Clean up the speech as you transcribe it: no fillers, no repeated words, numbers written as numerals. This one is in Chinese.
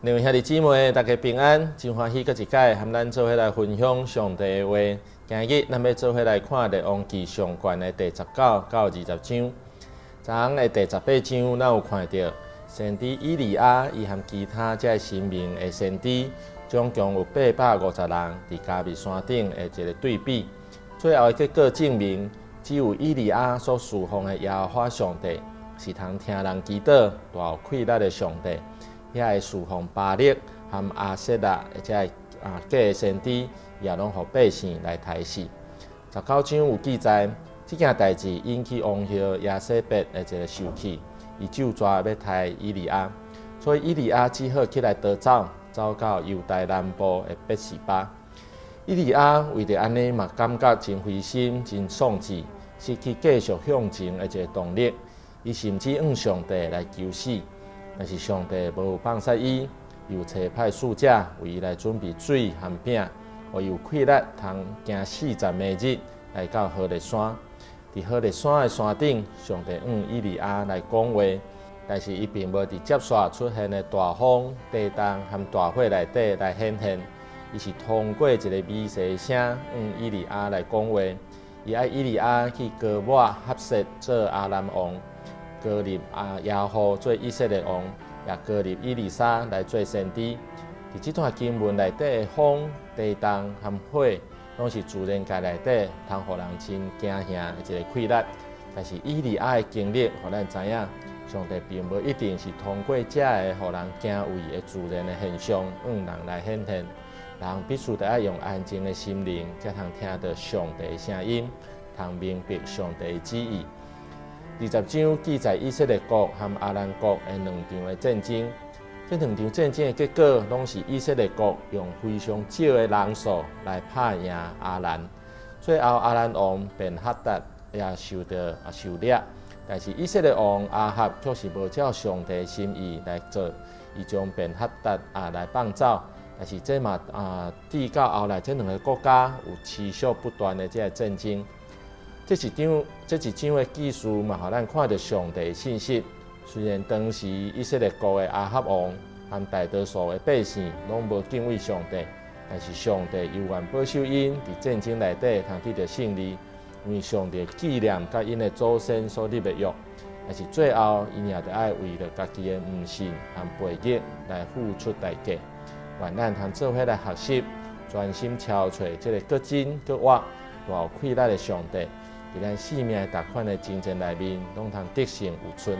两位兄弟姊妹，大家平安，真欢喜，搁一届和咱做伙来分享上帝的话。今日咱要做伙来看《列王记》上卷的第19到20章。昨昏的第18章，咱有看到先知以利亚，伊和其他这神明的先知，总共有850人，伫加密山顶的一个对比。最后的结果证明，只有以利亚所侍奉的耶和华上帝，是通听人祈祷、大有气力的上帝。遐会侍奉巴力和阿瑟拉，即个假的先知，也拢互百姓来抬死。19章有记载，这件代志引起王后亚瑟别的一个受气，伊就抓要抬以利亚，所以以利亚只好起来逃走，走到犹大南部的别是巴。以利亚为着安尼嘛，感觉真灰心、真丧志，失去继续向前的一个动力。伊甚至向上帝来求死。但是上帝无有放杀伊，又差派使者为伊来准备水和饼，互伊有气力通行40暝日来到何烈山。伫何烈山的山顶，上帝以利亚来讲话，但是伊并无伫接续出现的大风、地动和大火内底来显现，伊是通过一个微细的声以利亚来讲话。伊爱以利亚去高抹哈瑟做阿兰王。高立耶和华做以色列王，也高立以利沙来做先知。伫这段经文内底的风、地动和火，拢是自然界内底，通互人真惊吓的一个气力。但是以利亚的经历，互咱知影，上帝并无一定是通过这个互人惊畏的自然的现象，人来显现。人必须得要用安静的心灵，才通听到上帝的声音，通明白上帝的旨意。20章记载以色列国和阿兰国的2场的战争，这2场战争的结果，拢是以色列国用非常少的人数来打赢阿兰。最后阿兰王便哈达也受掠，但是以色列王阿哈却是无照上帝的心意来做，伊将便哈达来放走。但是这嘛至到后来，这2个国家有持续不断的这个战争。这一章的记述嘛，互咱看到上帝的信息。虽然当时以色列国的阿哈王和大多数的百姓拢无敬畏上帝，但是上帝犹原保守因伫战争内底通得到胜利，因为上帝纪念甲因的祖先所立的约。但是最后，因也得爱为了家己的唔信和背逆来付出代价。愿咱通做伙来学习，专心敲找这个搁真搁活、大有气力的上帝。伫咱生命大款的征战内面，拢通得胜有存。